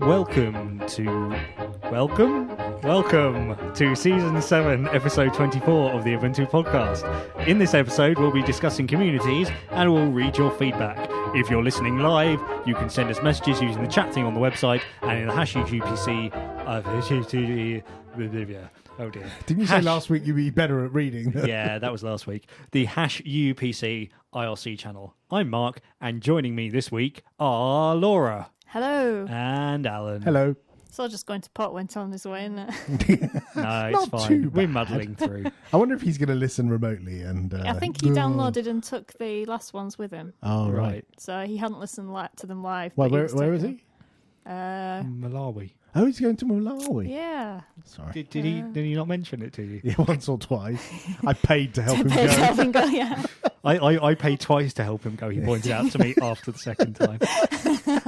Welcome to Season 7, Episode 24 of the Ubuntu Podcast. In this episode, we'll be discussing communities and we'll read your feedback. If you're listening live, you can send us messages using the chat thing on the website and in the #UPC. Oh dear. Didn't you say last week you'd be better at reading? Yeah, that was last week. The #UPC IRC channel. I'm Mark, and joining me this week are Laura. Hello. And Alan. Hello. It's all just going to pot went on his way, isn't it? No, it's fine. We're muddling through. I wonder if he's going to listen remotely. And I think he downloaded and took the last ones with him. Oh, right. So he hadn't listened to them live. Well, where is he? Malawi. Oh, he's going to Malawi. Yeah. Sorry. Did he not mention it to you? Yeah, once or twice. I paid to help him To go. help him go, yeah. I paid twice to help him go. He pointed out to me after the second time.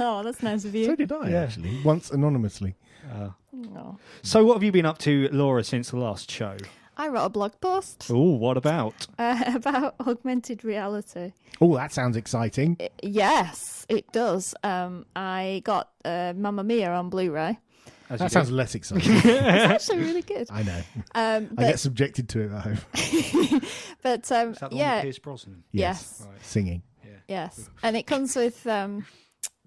Oh, that's nice of you. So did I, Yeah. actually. Once anonymously. Oh. So what have you been up to, Laura, since the last show? I wrote a blog post Oh, what about? about augmented reality. Oh, that sounds exciting. Yes, it does. I got Mamma Mia on Blu-ray. That sounds less exciting. It's actually really good. I know. I But, get subjected to it at home. but Is that the one yeah, with Pierce Brosnan? yes. Right. Singing. Yes, and it comes with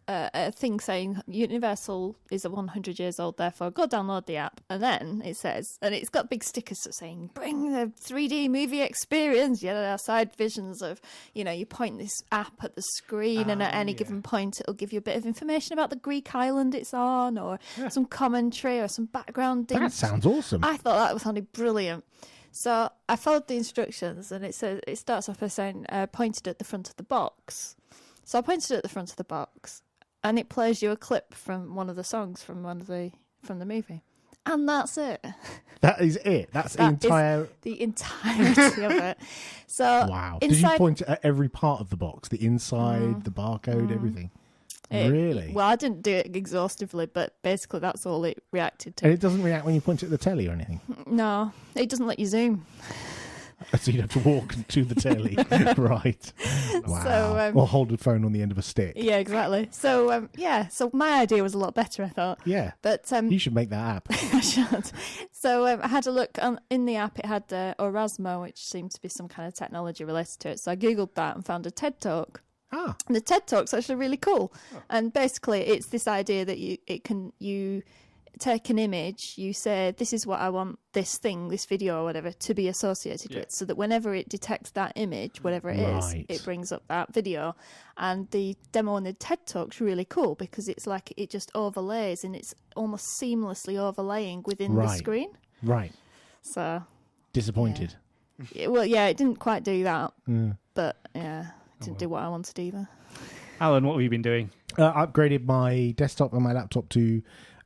a thing saying Universal is 100 years old, therefore go download the app. And then it says, and it's got big stickers saying, bring the 3D movie experience. Yeah, there are side visions of, you point this app at the screen and at any given point it'll give you a bit of information about the Greek island it's on or some commentary or some background. That sounds awesome. I thought that sounded brilliant. So I followed the instructions, and it starts off by saying pointed at the front of the box. So I pointed at the front of the box, and it plays you a clip from one of the songs from the movie, and that's it. That is it. That's the entirety of it. So wow. Did you point at every part of the box? The inside, the barcode, everything? Really? Well, I didn't do it exhaustively, but basically that's all it reacted to. And it doesn't react when you point at the telly or anything? No, it doesn't let you zoom. So you'd have to walk to the telly. Right. Wow. So, or hold the phone on the end of a stick. Yeah, exactly. So, so my idea was a lot better, I thought. Yeah. But you should make that app. I should. So I had a look in the app. It had Orasmo, which seemed to be some kind of technology related to it. So I Googled that and found a TED Talk. Ah. And the TED Talk's actually really cool. Oh. And basically it's this idea that you take an image, you say, this is what I want this video or whatever to be associated with, so that whenever it detects that image, whatever it is, it brings up that video. And the demo on the TED Talk's really cool because it's like it just overlays and it's almost seamlessly overlaying within the screen. Right. So disappointed. Yeah. Well, yeah, it didn't quite do that, but yeah, it didn't do what I wanted either. Alan, what have you been doing? I upgraded my desktop and my laptop to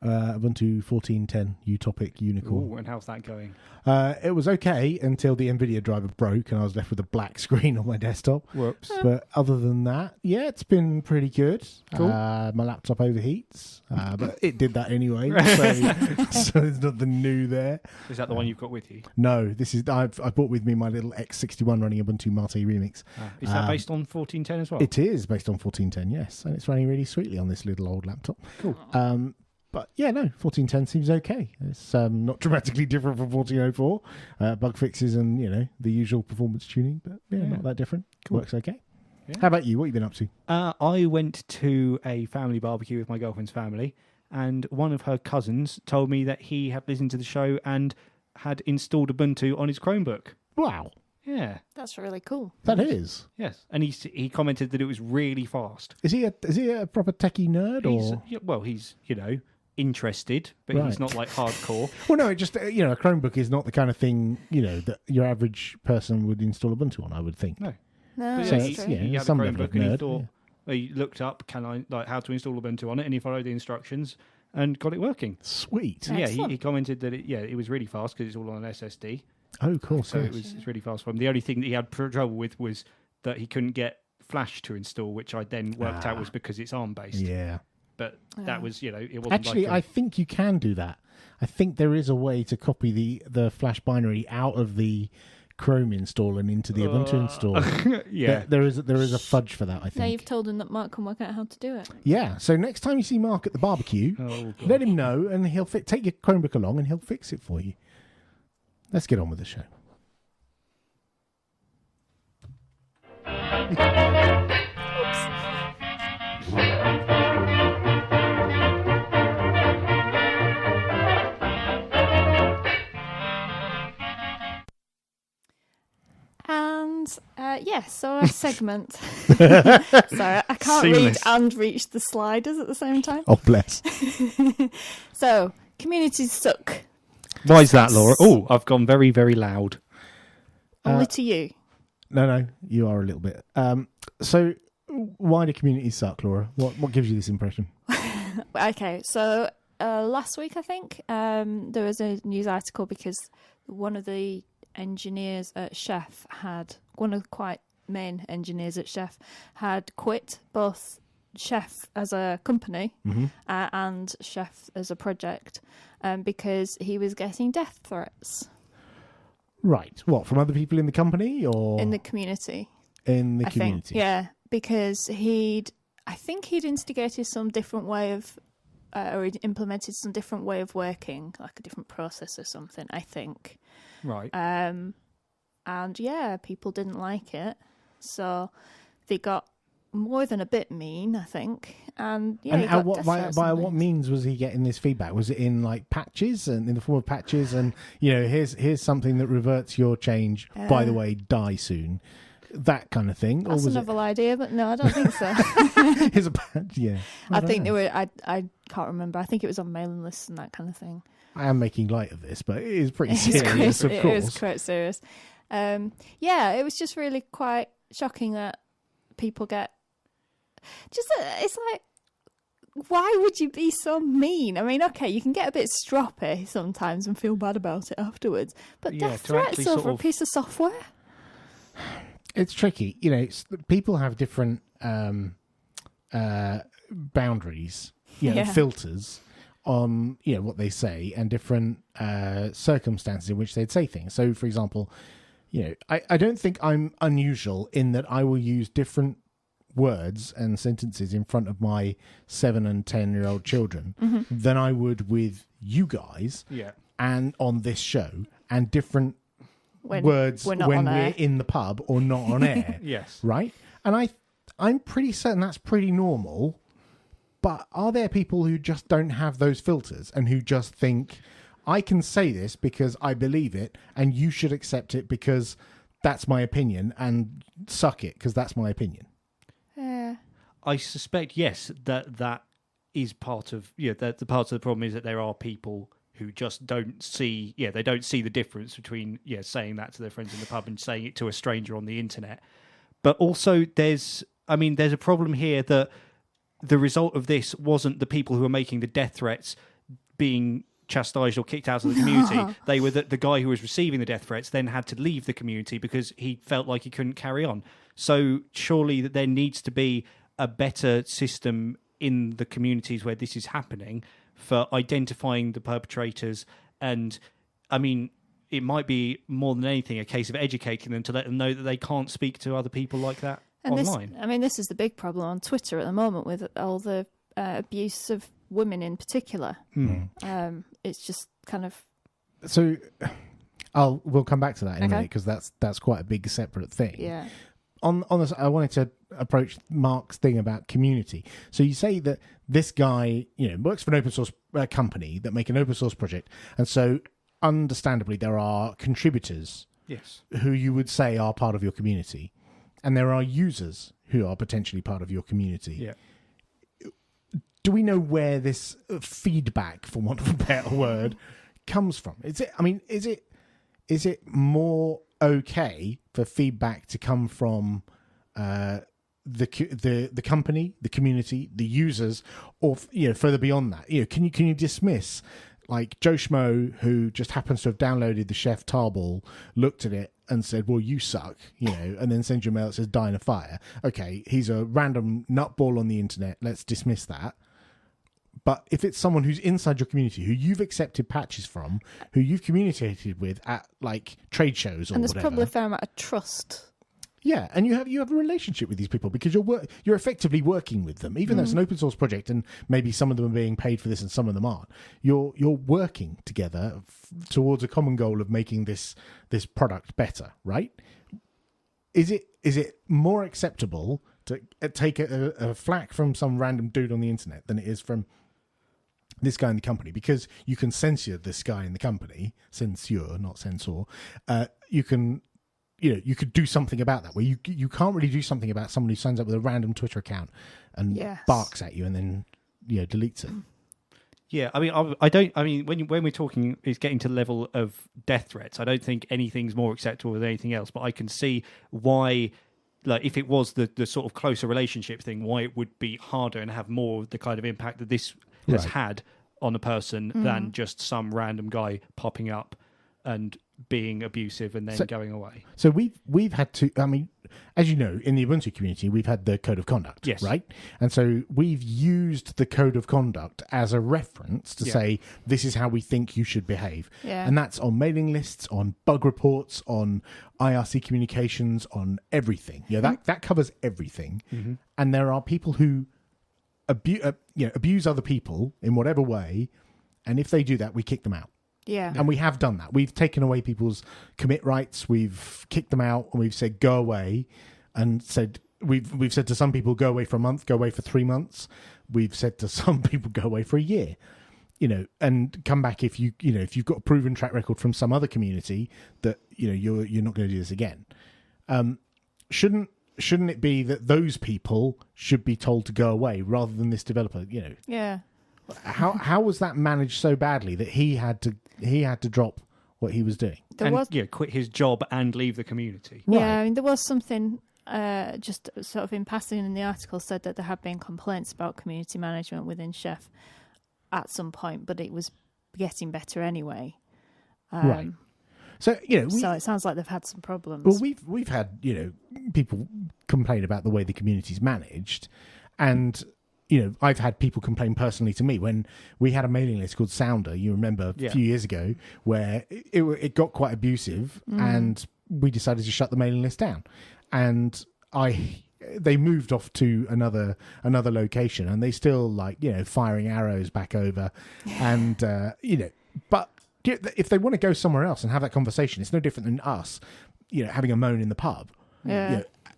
Ubuntu 14.10 Utopic Unicorn. Ooh, and how's that going? It was okay until the NVIDIA driver broke and I was left with a black screen on my desktop. Whoops. But other than that, yeah, it's been pretty good. Cool. My laptop overheats, but it did that anyway, so there's nothing new there. Is that the one you've got with you? No, I brought with me my little X61 running Ubuntu Mate Remix. Is that based on 14.10 as well? It is based on 14.10, yes, and it's running really sweetly on this little old laptop. Cool. But yeah, no, 14.10 seems okay. It's not dramatically different from 14.04. Bug fixes and, the usual performance tuning, but not that different. Cool. Works okay. Yeah. How about you? What have you been up to? I went to a family barbecue with my girlfriend's family, and one of her cousins told me that he had listened to the show and had installed Ubuntu on his Chromebook. Wow. Yeah. That's really cool. That is. Yes. And he commented that it was really fast. Is he a proper techie nerd? He's interested, but he's not like hardcore. Well, no, it just, a Chromebook is not the kind of thing, that your average person would install Ubuntu on, I would think. No, but that's he true. had a Chromebook and he thought, he looked up, how to install Ubuntu on it, and he followed the instructions and got it working. Sweet. Yeah, he commented that it was really fast because it's all on an SSD. Oh, cool. So it's really fast for him. The only thing that he had trouble with was that he couldn't get Flash to install, which I then worked out was because it's ARM based. Yeah. But that was, it wasn't actually, I think you can do that. I think there is a way to copy the Flash binary out of the Chrome install and into the Ubuntu install. Yeah. There is a fudge for that, I think. Now you've told him that Mark can work out how to do it. Yeah, so next time you see Mark at the barbecue, let him know, and he'll take your Chromebook along, and he'll fix it for you. Let's get on with the show. And so our segment. Sorry, I can't read Seamless. and reach the sliders at the same time. Oh, bless. So, communities suck. Why is that, Laura? Oh, I've gone very, very loud. Only to you. No, you are a little bit. So, why do communities suck, Laura? What gives you this impression? Okay, so last week, I think, there was a news article because one of the engineers at Chef one of the quite main engineers at Chef had quit both Chef as a company and Chef as a project because he was getting death threats. Right. What, from other people in the company or In the community. in the I community? think, yeah, because I think he'd instigated some different way of, or he'd implemented some different way of working, like a different process or something, I think. Right. And yeah, people didn't like it. So they got more than a bit mean, I think. And yeah, he got death threats by and what things. means was he getting this feedback? Was it in like patches and in the form of patches and here's something that reverts your change, by the way, die soon. That kind of thing. That's or was a novel idea, but no, I don't think so. Here's a patch, yeah. I think they were. I can't remember. I think it was on mailing lists and that kind of thing. I am making light of this, but it is pretty serious, of It course. is quite serious. Yeah, it was just really quite shocking that people get. It's like, why would you be so mean? I mean, okay, you can get a bit stroppy sometimes and feel bad about it afterwards, but Yeah, death to actually threats over sort a of- piece of software. It's tricky. People have different boundaries, Yeah. filters on, what they say and different circumstances in which they'd say things. So, for example, I don't think I'm unusual in that I will use different words and sentences in front of my 7 and 10-year-old children than I would with you guys Yeah. and on this show, and different When words we're not when on we're air. in the pub or not on air. Yes. Right? And I'm pretty certain that's pretty normal. But are there people who just don't have those filters and who just think, I can say this because I believe it and you should accept it because that's my opinion, and suck it because that's my opinion? I suspect, yes, that is part of the part of the problem is that there are people who just don't see they don't see the difference between saying that to their friends in the pub and saying it to a stranger on the internet. But also there's a problem here that the result of this wasn't the people who were making the death threats being chastised or kicked out of the community. They were the guy who was receiving the death threats then had to leave the community because he felt like he couldn't carry on. So surely that there needs to be a better system in the communities where this is happening for identifying the perpetrators. And it might be more than anything a case of educating them to let them know that they can't speak to other people like that online. This is the big problem on Twitter at the moment with all the abuse of women in particular. It's just kind of... So we'll come back to that in a Okay. minute because that's quite a big separate thing. Yeah. On this, I wanted to approach Mark's thing about community. So you say that this guy, works for an open source company that make an open source project, and so understandably there are contributors, Yes. who you would say are part of your community, and there are users who are potentially part of your community. Yeah. Do we know where this feedback, for want of a better word, comes from? Is it more okay for feedback to come from the company, the community, the users, or further beyond that? Can you dismiss like Joe Schmo, who just happens to have downloaded the Chef Tarball, looked at it and said, "Well, you suck," and then sends you a mail that says "Die in a fire." Okay, he's a random nutball on the internet. Let's dismiss that. But if it's someone who's inside your community, who you've accepted patches from, who you've communicated with at like trade shows or and there's whatever, probably a fair amount of trust. yeah, and you have a relationship with these people because you're effectively working with them, even though it's an open source project and maybe some of them are being paid for this and some of them aren't. You're working together towards a common goal of making this product better, right? Is it more acceptable to take a flack from some random dude on the internet than it is from this guy in the company? Because you can censor this guy in the company, censure, not censor. You could do something about that. Where you can't really do something about someone who signs up with a random Twitter account and barks at you and then deletes it. Yeah, I mean, I don't. I mean, when we're talking, it's getting to the level of death threats. I don't think anything's more acceptable than anything else. But I can see why, like, if it was the sort of closer relationship thing, why it would be harder and have more of the kind of impact that this has had on a person than just some random guy popping up and being abusive and then going away. So we've had to, I mean, as you know, in the Ubuntu community, we've had the code of conduct, yes, right? And so we've used the code of conduct as a reference to say, this is how we think you should behave. Yeah. And that's on mailing lists, on bug reports, on IRC communications, on everything. That covers everything. Mm-hmm. And there are people who abuse other people in whatever way. And if they do that, we kick them out. Yeah. And we have done that. We've taken away people's commit rights. We've kicked them out and we've said, go away. And said, we've said to some people, go away for a month, go away for 3 months. We've said to some people, go away for a year, and come back if you've got a proven track record from some other community that, you're not going to do this again. Shouldn't it be that those people should be told to go away rather than this developer, Yeah. How was that managed so badly that he had to drop what he was doing quit his job and leave the community? Right. Yeah, I mean, there was something just sort of in passing in the article said that there had been complaints about community management within Chef at some point, but it was getting better anyway. Right. So so it sounds like they've had some problems. Well, we've had people complain about the way the community's managed, and I've had people complain personally to me when we had a mailing list called Sounder, you remember, a few years ago, where it got quite abusive and we decided to shut the mailing list down. And they moved off to another location and they still firing arrows back over. And, but if they want to go somewhere else and have that conversation, it's no different than us, having a moan in the pub,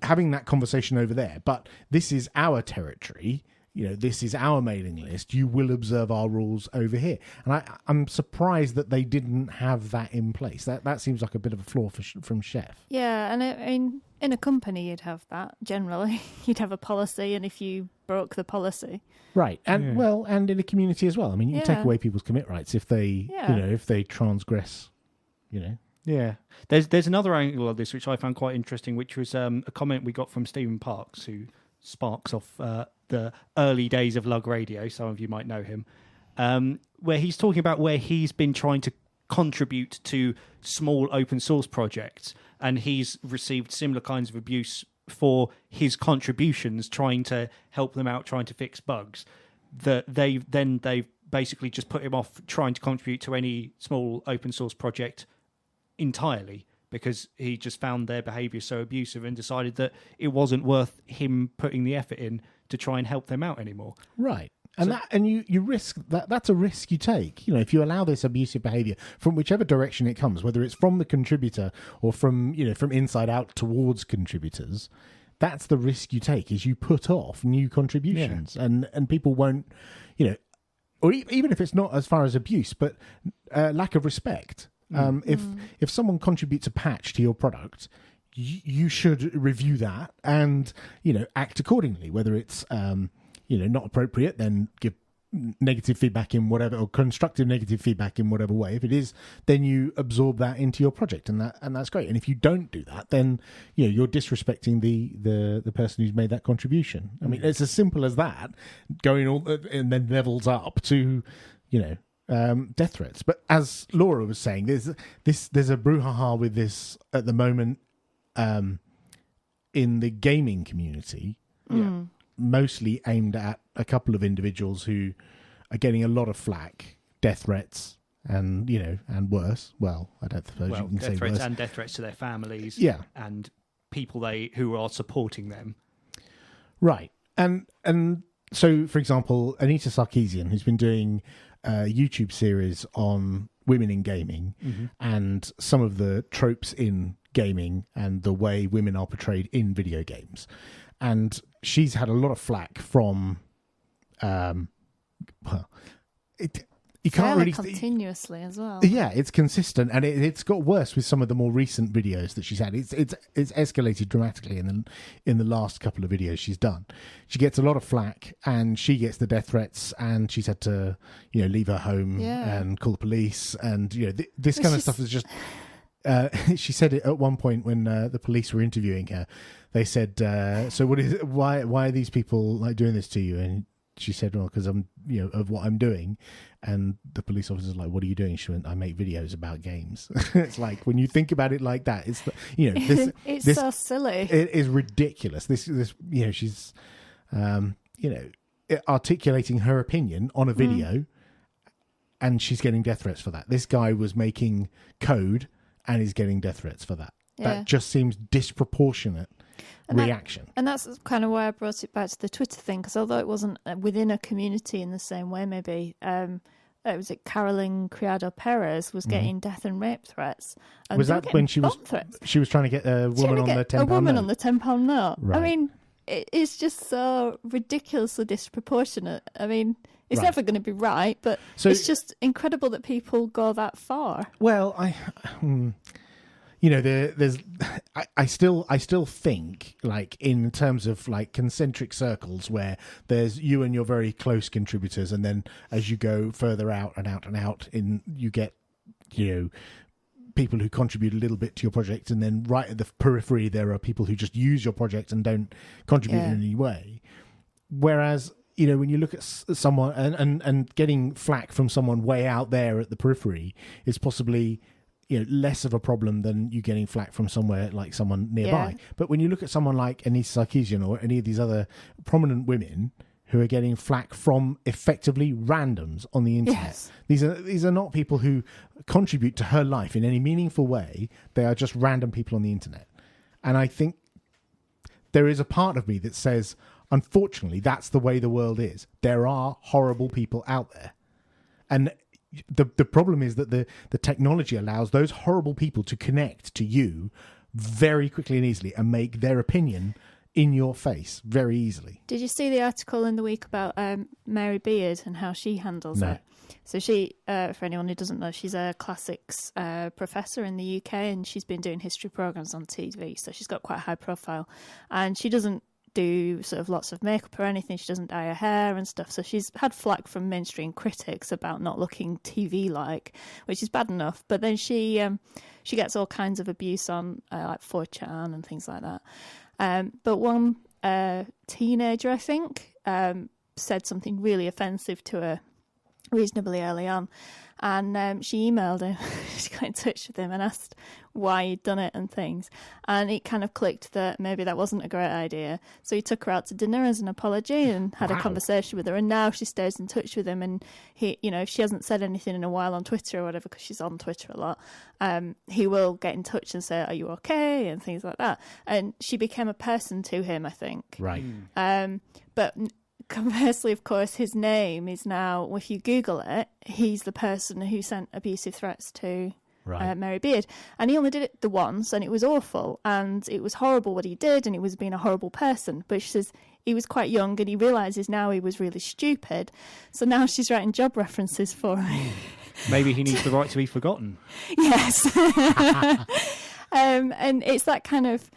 having that conversation over there. But this is our territory. This is our mailing list. You will observe our rules over here. And I'm surprised that they didn't have that in place. That seems like a bit of a flaw from Chef. Yeah, and in a company you'd have that, generally. You'd have a policy, and if you broke the policy... Right, and and in a community as well. I mean, you take away people's commit rights if they, if they transgress, Yeah. There's another angle of this which I found quite interesting, which was a comment we got from Stephen Parks, who sparks off the early days of Lug Radio. Some of you might know him, where he's talking about where he's been trying to contribute to small open source projects, and he's received similar kinds of abuse for his contributions, trying to help them out, trying to fix bugs. That they've basically just put him off trying to contribute to any small open source project entirely, because he just found their behaviour so abusive and decided that it wasn't worth him putting the effort in to try and help them out anymore. Right. And you risk that. That's a risk you take. If you allow this abusive behaviour from whichever direction it comes, whether it's from the contributor or from inside out towards contributors, that's the risk you take. Is you put off new contributions, and people won't, or even if it's not as far as abuse, but lack of respect. If someone contributes a patch to your product, you should review that and act accordingly. Whether it's not appropriate, then give negative feedback in whatever, or constructive negative feedback in whatever way. If it is, then you absorb that into your project, and that's great. And if you don't do that, then you're disrespecting the person who's made that contribution. I mean, it's as simple as that. Going all and then levels up to death threats. But as Laura was saying, there's a brouhaha with this at the moment in the gaming community, mostly aimed at a couple of individuals who are getting a lot of flack, death threats, and and worse. Well, I don't suppose you can say death threats worse. and death threats to their families. Yeah, and people who are supporting them. Right. And so, for example, Anita Sarkeesian, who's been doing a YouTube series on women in gaming and some of the tropes in gaming and the way women are portrayed in video games. And she's had a lot of flack from, you can't really continuously as well. Yeah, it's consistent, and it's got worse with some of the more recent videos that she's had. It's escalated dramatically in the last couple of videos she's done. She gets a lot of flack, and she gets the death threats, and she's had to leave her home and call the police, and this kind of stuff is just. She said it at one point when the police were interviewing her. They said, "So what is it? Why are these people like doing this to you?" And she said, "Well, because I'm of what I'm doing." And the police officer's like, "What are you doing?" She went, "I make videos about games." It's like, when you think about it like that, it's it's so silly. It is ridiculous. This she's articulating her opinion on a video, and she's getting death threats for that. This guy was making code and is getting death threats for that. Yeah. That just seems disproportionate reaction. And that's kind of why I brought it back to the Twitter thing, because although it wasn't within a community in the same way, maybe was it Carolyn Criado Perez was getting death and rape threats. And was that when she was trying to get a woman on the £10 note? A woman on the £10 note. Right. I mean, it's just so ridiculously disproportionate. I mean, it's never going to be right, but it's just incredible that people go that far. Well, I still think, like, in terms of like concentric circles where there's you and your very close contributors, and then as you go further out and out and out, you get people who contribute a little bit to your project, and then right at the periphery there are people who just use your project and don't contribute in any way. Whereas when you look at someone and getting flack from someone way out there at the periphery is possibly less of a problem than you getting flack from somewhere like someone nearby. But when you look at someone like Anita Sarkeesian or any of these other prominent women who are getting flack from effectively randoms on the internet, these are not people who contribute to her life in any meaningful way. They are just random people on the internet. And I think there is a part of me that says, unfortunately, that's the way the world is. There are horrible people out there. And the problem is that the technology allows those horrible people to connect to you very quickly and easily and make their opinion in your face very easily. Did you see the article in the week about Mary Beard and how she handles it? So she, for anyone who doesn't know, she's a classics professor in the UK, and she's been doing history programs on TV, so she's got quite a high profile. And she doesn't do sort of lots of makeup or anything. She doesn't dye her hair and stuff. So she's had flack from mainstream critics about not looking TV-like, which is bad enough. But then she gets all kinds of abuse on like 4chan and things like that. But one teenager, I think, said something really offensive to her reasonably early on. And she emailed him, she got in touch with him and asked why he'd done it and things. And it kind of clicked that maybe that wasn't a great idea. So he took her out to dinner as an apology and had a conversation with her. And now she stays in touch with him. And he, if she hasn't said anything in a while on Twitter or whatever, because she's on Twitter a lot, he will get in touch and say, "Are you okay?" and things like that. And she became a person to him, I think. Right. But conversely, of course, his name is now, if you Google it, he's the person who sent abusive threats to Mary Beard. And he only did it the once, and it was awful, and it was horrible what he did, and he was being a horrible person. But she says he was quite young, and he realises now he was really stupid. So now she's writing job references for him. Maybe he needs the right to be forgotten. Yes. And it's that kind of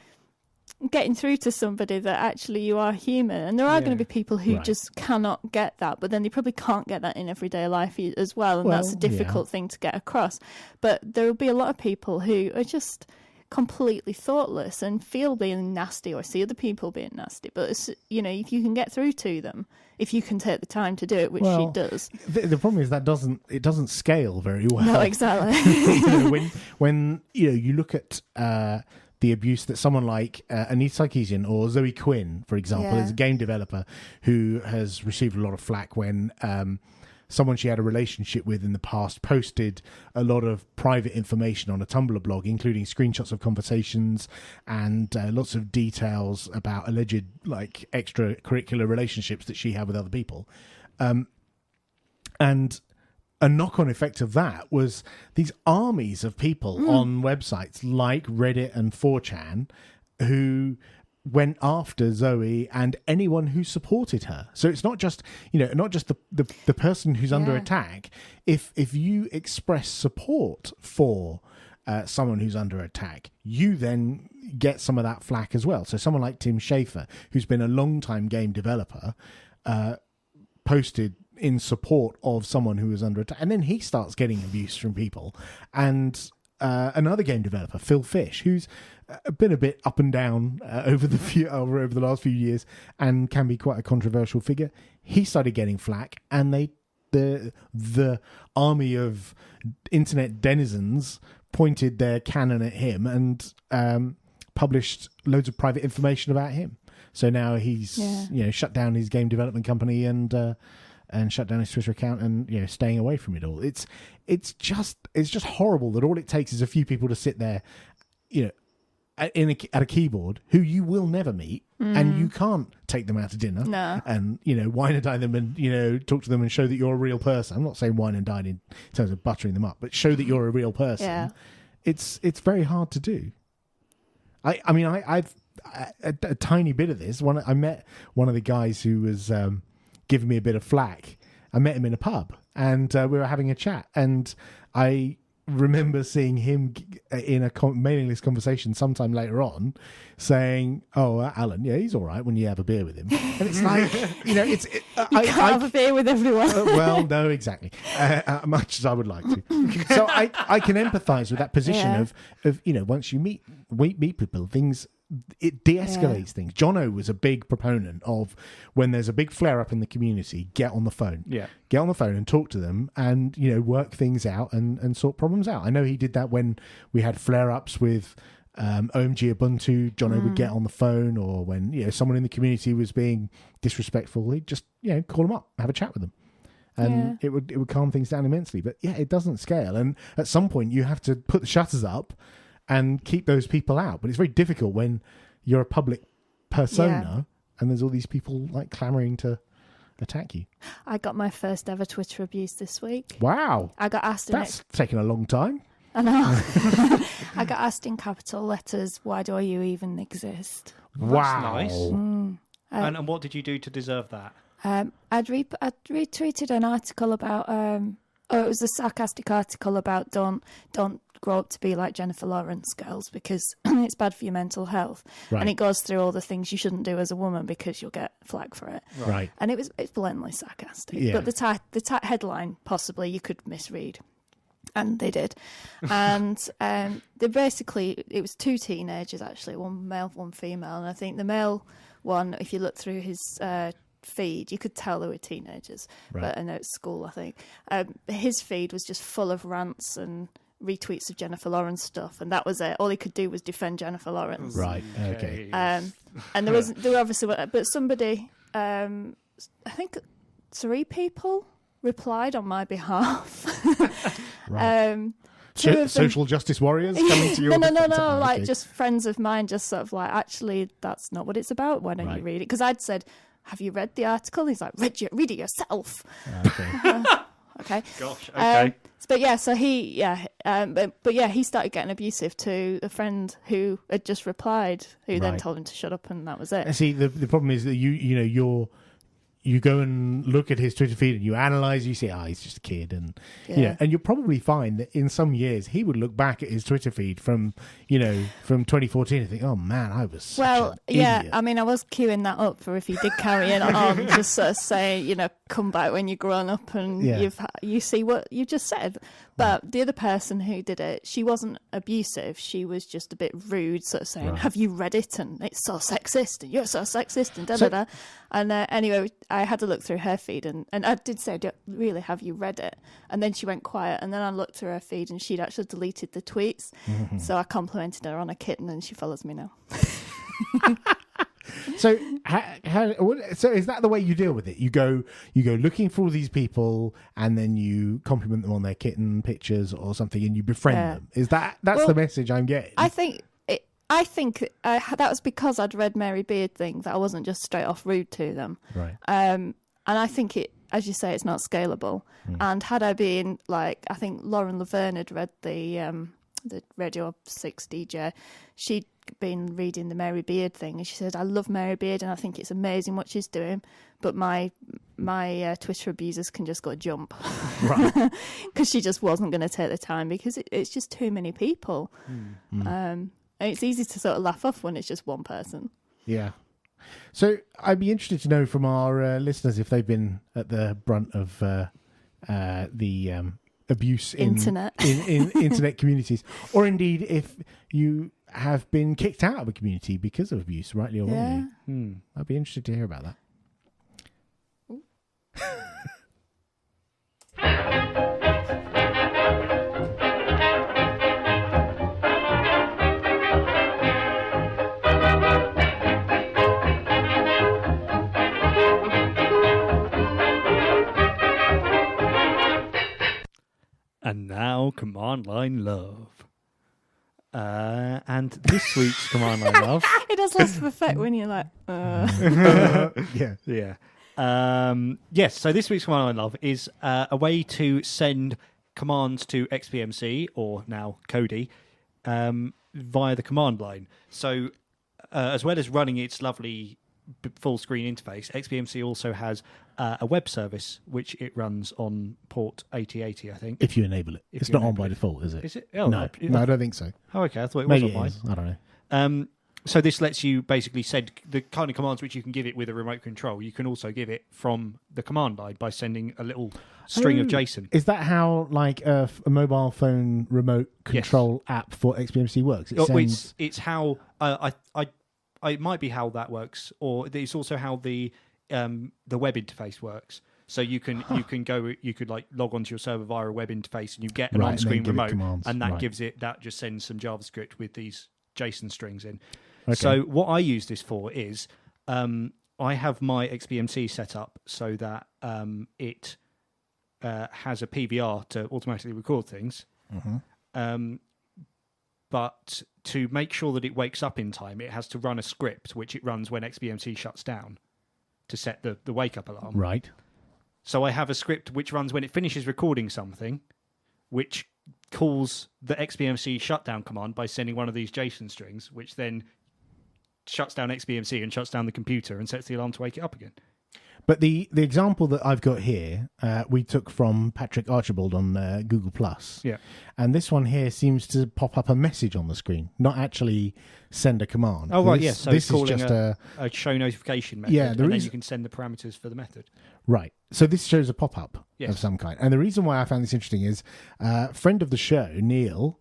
getting through to somebody that actually you are human, and there are going to be people who just cannot get that, but then they probably can't get that in everyday life as well, and that's a difficult thing to get across. But there will be a lot of people who are just completely thoughtless and feel being nasty or see other people being nasty, but if you can get through to them, if you can take the time to do it, which she does. The problem is that it doesn't scale very well. No, exactly. when you look at the abuse that someone like Anita Sarkeesian or Zoe Quinn, for example, is a game developer who has received a lot of flack when someone she had a relationship with in the past posted a lot of private information on a Tumblr blog, including screenshots of conversations and lots of details about alleged like extracurricular relationships that she had with other people. And a knock-on effect of that was these armies of people on websites like Reddit and 4chan who went after Zoe and anyone who supported her. So it's not just, not just the person who's under attack. If you express support for someone who's under attack, you then get some of that flack as well. So someone like Tim Schafer, who's been a long-time game developer, posted in support of someone who was under attack, and then he starts getting abuse from people. And another game developer, Phil Fish, who's been a bit up and down over the last few years and can be quite a controversial figure, he started getting flack, and the army of internet denizens pointed their cannon at him and published loads of private information about him. So now he's shut down his game development company and shut down his Twitter account and staying away from it all. It's just horrible that all it takes is a few people to sit there, at a keyboard who you will never meet, and you can't take them out to dinner and wine and dine them and talk to them and show that you're a real person. I'm not saying wine and dine in terms of buttering them up, but show that you're a real person. Yeah. It's very hard to do. I've a tiny bit of this. I met one of the guys who was giving me a bit of flack. I met him in a pub and we were having a chat, and I remember seeing him in a mailing list conversation sometime later on saying, Alan, he's all right when you have a beer with him. And it's like, you can't have a beer with everyone. Well, no, exactly. Much as I would like to. So I can empathise with that position of once you meet people, it de-escalates things. Jono was a big proponent of, when there's a big flare-up in the community, get on the phone. Yeah. Get on the phone and talk to them and, work things out and sort problems out. I know he did that when we had flare-ups with OMG Ubuntu. Jono would get on the phone, or when, someone in the community was being disrespectful, he'd just, call them up, have a chat with them. And it would calm things down immensely. But it doesn't scale. And at some point you have to put the shutters up and keep those people out. But it's very difficult when you're a public persona and there's all these people like clamouring to attack you. I got my first ever Twitter abuse this week. Wow. I got asked... That's taken a long time. I know. I got asked in capital letters, why do you even exist? Wow. That's nice. And what did you do to deserve that? I'd retweeted an article about... it was a sarcastic article about don't grow up to be like Jennifer Lawrence girls because it's bad for your mental health. Right. And it goes through all the things you shouldn't do as a woman because you'll get flack for it. Right. And it's blatantly sarcastic. Yeah. But the headline, possibly, you could misread. And they did. And they basically, it was two teenagers, actually, one male, one female. And I think the male one, if you look through his... feed, you could tell they were teenagers, but I know it's school, I think. His feed was just full of rants and retweets of Jennifer Lawrence stuff, and that was it. All he could do was defend Jennifer Lawrence. Right. Okay. And there were obviously, but somebody, I think 3 people replied on my behalf. Right. Social justice warriors coming to your No, like just friends of mine, just sort of like, actually, that's not what it's about. Why don't you read it? Because I'd said, have you read the article? He's like, read it yourself. Okay. Okay. Gosh. Okay. But yeah, so he started getting abusive to a friend who had just replied, who then told him to shut up, and that was it. See, the problem is that you go and look at his Twitter feed and you analyse, you say, he's just a kid. And, and you'll probably find that in some years he would look back at his Twitter feed from 2014 and think, oh man, I was such an idiot. I mean, I was queuing that up for if he did carry it on, just sort of say, come back when you're grown up and you see what you just said. But the other person who did it, she wasn't abusive. She was just a bit rude, sort of saying, have you read it? And it's so sexist, and you're so sexist, and da-da-da. And anyway, I had to look through her feed, and I did say, really, have you read it? And then she went quiet, and then I looked through her feed, and she'd actually deleted the tweets. Mm-hmm. So I complimented her on a kitten, and she follows me now. So, so is that the way you deal with it? You go looking for all these people, and then you compliment them on their kitten pictures or something, and you befriend them. Is that's the message I'm getting? I think that was because I'd read Mary Beard thing, that I wasn't just straight off rude to them. Right. And I think it, as you say, it's not scalable. And had I been I think Lauren Laverne had read the Radio 6 DJ. She'd been reading the Mary Beard thing, and she said, "I love Mary Beard, and I think it's amazing what she's doing. But my Twitter abusers can just go jump, Right? Because she just wasn't going to take the time because it's just too many people. And it's easy to sort of laugh off when it's just one person. Yeah. So I'd be interested to know from our listeners if they've been at the brunt of the abuse in Internet. in internet communities, or indeed if you have been kicked out of a community because of abuse, rightly or wrongly. I'd be interested to hear about that. And now, Command Line Love. And this week's Command Line Love. It does lots of effect when you're like, Yeah. Yes, so this week's Command Line Love is a way to send commands to XBMC, or now Kodi, via the command line. So as well as running its lovely full screen interface, XBMC also has a web service which it runs on port 8080, I think. If you enable it. It's not on by default, is it? Is it? Oh, No, I don't think so. Oh, okay. I thought it Maybe was on mine. it is. I don't know. So this lets you basically send the kind of commands which you can give it with a remote control. You can also give it from the command line by sending a little string of JSON. Is that how a mobile phone remote control app for XBMC works? It's how it might be how that works, or it's also how the web interface works. So you could log onto your server via a web interface, and you get an on-screen remote, and that that just sends some JavaScript with these JSON strings in. Okay. So what I use this for is I have my XBMC set up so that it has a PVR to automatically record things. But to make sure that it wakes up in time, it has to run a script which it runs when XBMC shuts down to set the wake-up alarm. Right. So I have a script which runs when it finishes recording something, which calls the XBMC shutdown command by sending one of these JSON strings, which then shuts down XBMC and shuts down the computer and sets the alarm to wake it up again. But the example that I've got here, we took from Patrick Archibald on Google+. Yeah. And this one here seems to pop up a message on the screen, not actually send a command. Oh, right, yes. So this it's calling is just a show notification method, and then you can send the parameters for the method. Right. So this shows a pop-up Yes. of some kind. And the reason why I found this interesting is a friend of the show, Neil,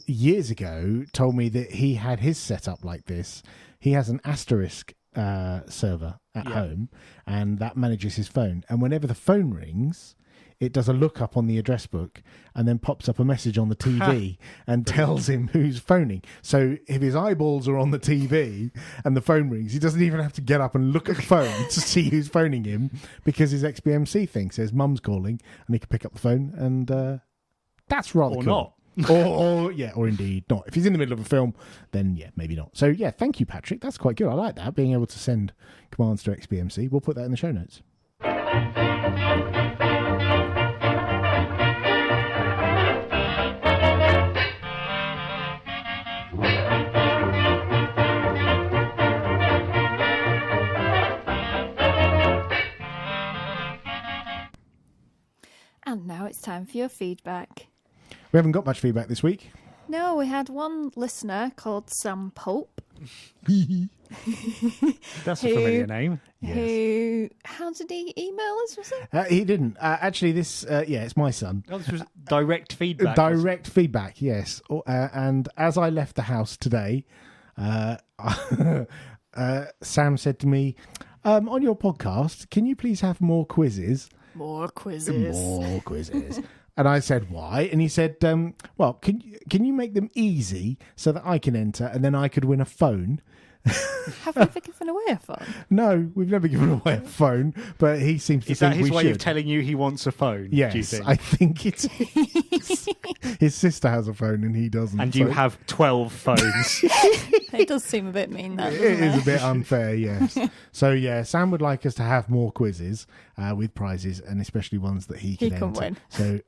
years ago told me that he had his set up like this. He has an asterisk server at home, and that manages his phone. And whenever the phone rings, it does a lookup on the address book and then pops up a message on the TV and tells him who's phoning. So if his eyeballs are on the TV and the phone rings, he doesn't even have to get up and look at the phone to see who's phoning him, because his XBMC thing says mum's calling, and he can pick up the phone, and that's rather or cool. Not. or indeed not. If he's in the middle of a film, then maybe not. So thank you, Patrick. That's quite good. I like that, being able to send commands to XBMC. We'll put that in the show notes. and now it's time for your feedback. We haven't got much feedback this week. No, we had one listener called Sam Pope. That's a familiar name. Who? How did he email us? Was it? He didn't. Actually, this, it's my son. Oh, this was direct feedback. Direct feedback, yes. And as I left the house today, Sam said to me, on your podcast, can you please have more quizzes? More quizzes. And I said, why? And he said, well, can you make them easy so that I can enter, and then I could win a phone Have we ever given away a phone? No, we've never given away a phone, but he seems to Is think that his we way should. of telling you he wants a phone? Yes, do you think? I think it is. His sister has a phone and he doesn't. And you so have 12 phones. It does seem a bit mean, that, It doesn't is a bit unfair, yes. So, yeah, Sam would like us to have more quizzes with prizes, and especially ones that he can enter. win. So,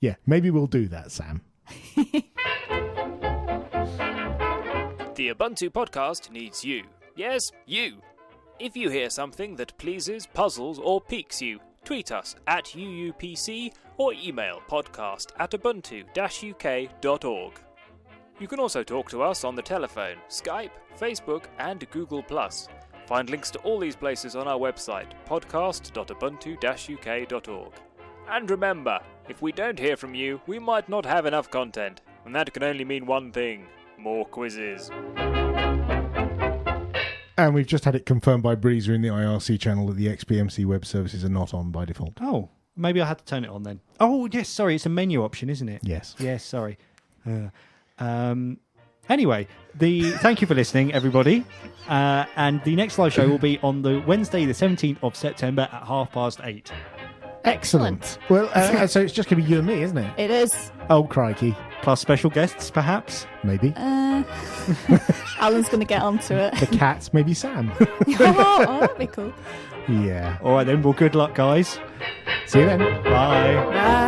yeah, maybe we'll do that, Sam. The Ubuntu podcast needs you. Yes, you. If you hear something that pleases, puzzles, or piques you, tweet us at UUPC or email podcast@ubuntu-uk.org. You can also talk to us on the telephone, Skype, Facebook, and Google+. Find links to all these places on our website, podcast.ubuntu-uk.org. And remember, if we don't hear from you, we might not have enough content, and that can only mean one thing: more quizzes. And we've just had it confirmed by Breezer in the IRC channel that the XBMC web services are not on by default. Oh, maybe I had to turn it on then. Oh, yes, sorry, it's a menu option, isn't it? Yes. Yes, sorry. Anyway, thank you for listening, everybody. And the next live show will be on the Wednesday, the 17th of September at 8:30. Excellent. Well, so it's just going to be you and me, isn't it? It is. Oh, crikey. Plus special guests, perhaps? Maybe. Alan's going to get onto it. The cats, maybe Sam. Oh, that'd be cool. Yeah. All right, then. Well, good luck, guys. See you then. Bye. Bye.